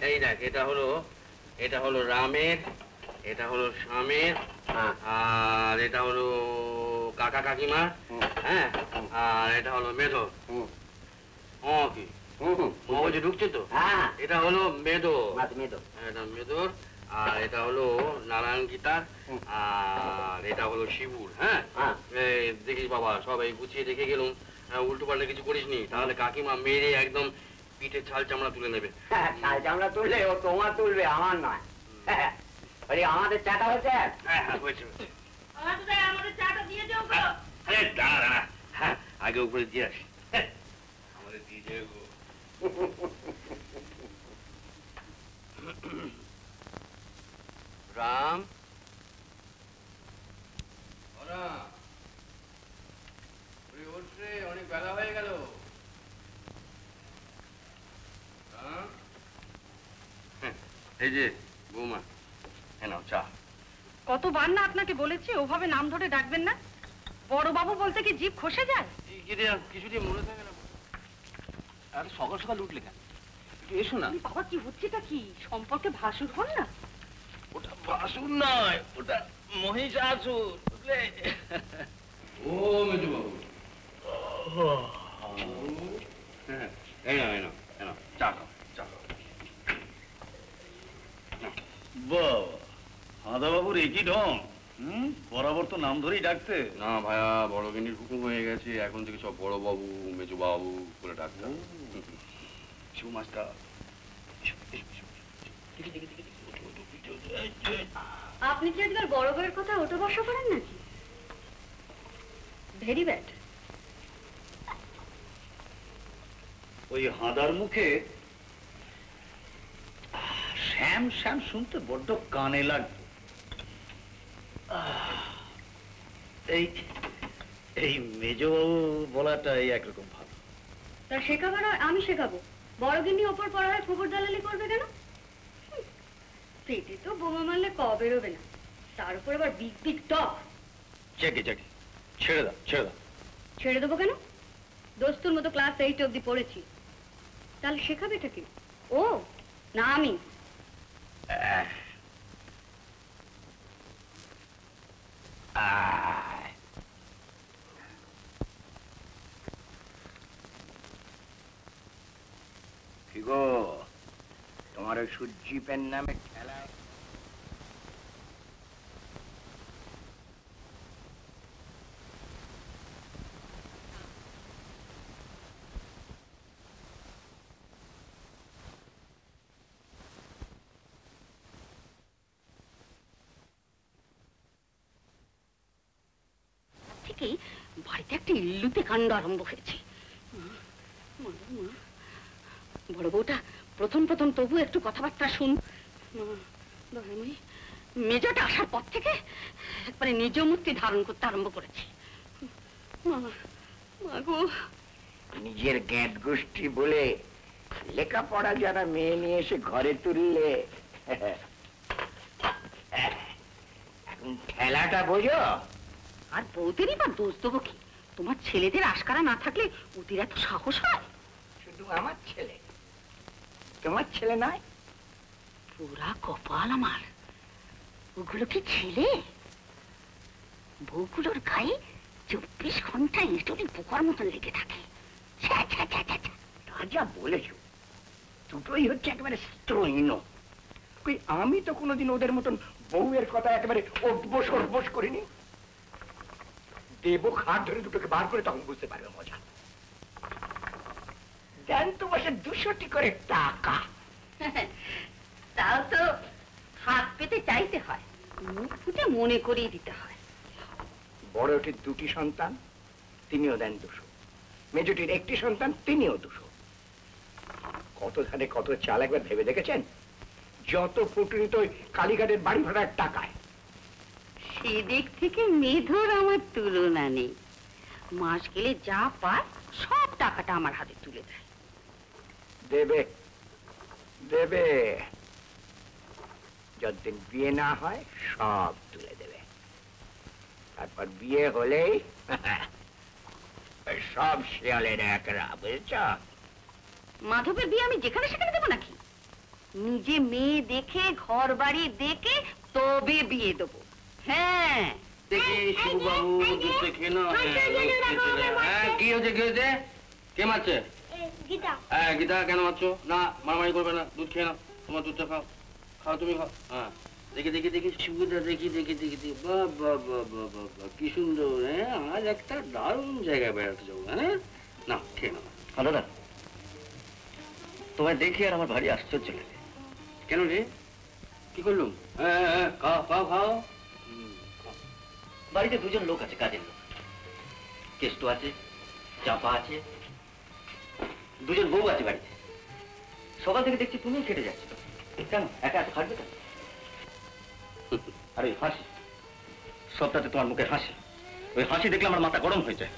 এই দেখ, এটা হলো রামের, এটা হলো শ্যামের, আর এটা হলো কাকা কাকিমা, হ্যাঁ, আর এটা হলো মেধো। কি বলছে ঢুকছে তো? এটা হলো মেধো, এটা মেধোর, আর এটা হলো নারায়ণ গীতার, আর এটা হলো শিবুর। হ্যাঁ, দেখিস বাবা, সব এই গুছিয়ে রেখে গেলুম, উল্টো পাল্টা কিছু করিসনি, তাহলে কাকিমা মেরে একদম পিঠে ছাল চামড়া তুলে নেবে। ছাল চামড়া তুললে ও তোমার তুলবে, আমার নয়। আমাদের চাটা হয়েছে? হ্যাঁ হ্যাঁ হয়েছে। আমাদের চাটা দিয়ে যাও। আরে দাঁড়া, হ্যাঁ আগে উপরে দিয়ে আসি। আমাদের দিয়ে যাবো। রাম, অনেক বেলা হয়ে গেল। এই যে বৌমা, নাও চা। কতবার না আপনাকে বলেছি ওভাবে নাম ধরে ডাকবেন না। বড় বাবু বলতে কি জিভ খসে যায়? কিছুটি মনে থাকে না। আর সকাল সকাল উঠলে কেন? এসো না। বাবা কি হচ্ছেটা কি? সম্পর্কে ভাসুর হন না? ওটা ভাসুর নয়, ওটা মহিষাসুর, বুঝলে? ও মেজু বাবু, এই নাও চা খাও, চা খাও। হাঁদা বাবুর একই ঢং, বরাবর তো নাম ধরেই ডাকতে। না ভাইয়া, বড় গিন্নির হুকুম হয়ে গেছে, এখন থেকে সব বড় বাবু মেজু বাবু করে ডাকতে। শিবু মাস্টার, আপনি কি আজকাল বড় বউয়ের কথা ওটো বসা করেন নাকি? Very bad. ওই হাঁদার মুখে শ্যাম শ্যাম শুনতে বড্ড কানে লাগতো। এই মেজবাবু বলাটাই একরকম ভালো। তা শেখাবার আমি শেখাবো। বড় গিন্নি ওপর পড়া হয় খবর দালালি করবে কেন? পেটে তো বোমা মারলে ক বেরোবে না, তার উপর আবার বিগ বিগ টক। ছেড়ে দাও। ছেড়ে দেবো কেন? দোস্তুর মতো ক্লাস 8 অব্দি পড়েছি। তাহলে শেখাবেটা কি? ও না আমি। কি গো, তোমার ওই সূর্যি পেন নামে খেলা থেকে বাড়িতে একটা ইল্লুতে কাণ্ড আরম্ভ হয়েছে। বড় বউটা প্রথম তবু একটু কথাবার্তা শুন। মেজটা আসার পর থেকে একবারে নিজ মূর্তি ধারণ করতে আরম্ভ করেছে। নিজের গ্যাট গোষ্ঠী বলে লেখাপড়া যারা মেয়ে নিয়ে এসে ঘরে তুললে, এখন খেলাটা বোঝো। আর বউদেরই বা দোষ দেবো কি? তোমার ছেলেদের আশকারা না থাকলে ওদের এত সাহস হয়? শুধু আমার ছেলে, তোমার ছেলে নয়? পুরা কপাল আমার। ওগুলো কি ছেলে? বউগুলোর গায়ে 24 ঘন্টা ইঁটুলি পোকার মতন লেগে থাকে। যা বলেছ, দুটোই হচ্ছে একেবারে স্ত্রহীন। আমি তো কোনোদিন ওদের মতন বউয়ের কথা একেবারে অভ্যোস করিনি। দেবো খাট ধরে দুটোকে বার করে, তখন বুঝতে পারবে মজা। দেন তো বসে 200টি করে টাকা। তাও তো হাত পেতে চাইতে হয়, মুখ ফুটে মনে করিয়ে দিতে হয়। বড়টির 2টি সন্তান, তিনিও দেন 200। মেজটির 1টি সন্তান, তিনিও 200। কত ধানে কত চাল একবার ভেবে দেখেছেন? যত ফুটনি তো কালীঘাটের বাড়ি ভাড়ার টাকায়। সেদিক থেকে মেধর আমার তুলনা নেই। মাস গেলে যা পায় সব টাকাটা আমার হাতে তুলে দেয়। দেবে যতদিন বিয়ে না হয় সব তুলে দেবে। তারপর বিয়ে হলেই সব শিয়ালের একরা, বুঝেছ? মাধবের বিয়ে আমি যেখানে সেখানে দেবো নাকি? নিজে মেয়ে দেখে ঘর বাড়ি দেখে তবে বিয়ে দেবো। হ্যাঁ, দেখি শিবু বাবু দুধটা খেয়ে নাও। হ্যাঁ, কি হয়েছে কি হয়েছে? কে মারছে? হ্যাঁ, গীতা কেন মারছো? না, মারামারি করবে না, দুধ খেয়ে নাও। তোমার দুধটা খাও, খাও তুমি খাও। হ্যাঁ, দেখি দেখি দেখি শিবুদা, দেখি দেখি দেখি দেখি, বাহ বাহ বাহ বাহ বাহ বাহ, কি সুন্দর। হ্যাঁ, আজ একটা দারুণ জায়গায় বেড়াতে যাবো। হ্যাঁ, না খেয়ে নাও। দাদা, তোমায় দেখি আর আমার ভারী আশ্চর্য লাগে। কেন রে, কি করলুম? হ্যাঁ হ্যাঁ, খাও খাও খাও। বাড়িতে দুজন লোক আছে, কাজের লোক। কেষ্টু আছে, চাপা আছে, দুজন বউ আছে বাড়িতে। সকাল থেকে দেখছি তুমি কেটে যাচ্ছ। কেন একা এত খাটবে কেন? আরে হাসি, সবটাতে তোমার মুখে হাসি। ওই হাসি দেখলে আমার মাথা গরম হয়ে যায়।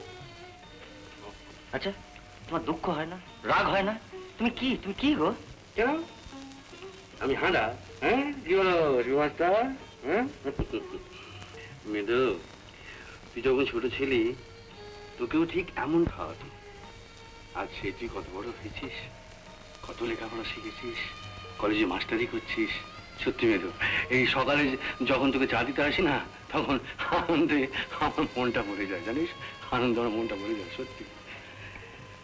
আচ্ছা, তোমার দুঃখ হয় না, রাগ হয় না? তুমি কি গো? কেন? আমি হাঁড়া? হ্যাঁ, কি বলো শিবমাস্টার? হ্যাঁ, মৃদু, তুই যখন ছোট ছিলি তোকেও ঠিক এমন খাওয়াতো। আজ সে তুই কত বড় হয়েছিস, কত লেখাপড়া শিখেছিস, কলেজে মাস্টারি করছিস। সত্যি মেদু, এই সকালে যখন তোকে চা দিতে আসি না, তখন আনন্দে আমার মনটা ভরে যায়, জানিস? আনন্দ আমার মনটা ভরে যায়, সত্যি।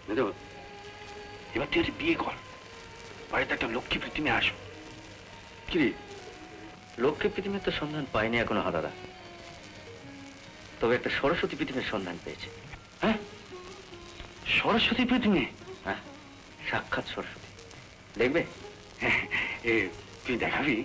মেদু, এবার তুই একটা বিয়ে কর, বাড়িতে একটা লক্ষ্মী পৃথিবী আসো। কি রে? লক্ষ্মী পৃথিবীর তো সন্ধান পাইনি এখনো হাদারা, তবে একটা সরস্বতী পৃথিবীর সন্ধান পেয়েছে। হ্যাঁ, সরস্বতী পৃথিবী? হ্যাঁ, সাক্ষাৎ সরস্বতী। দেখবে? তুই দেখাবি?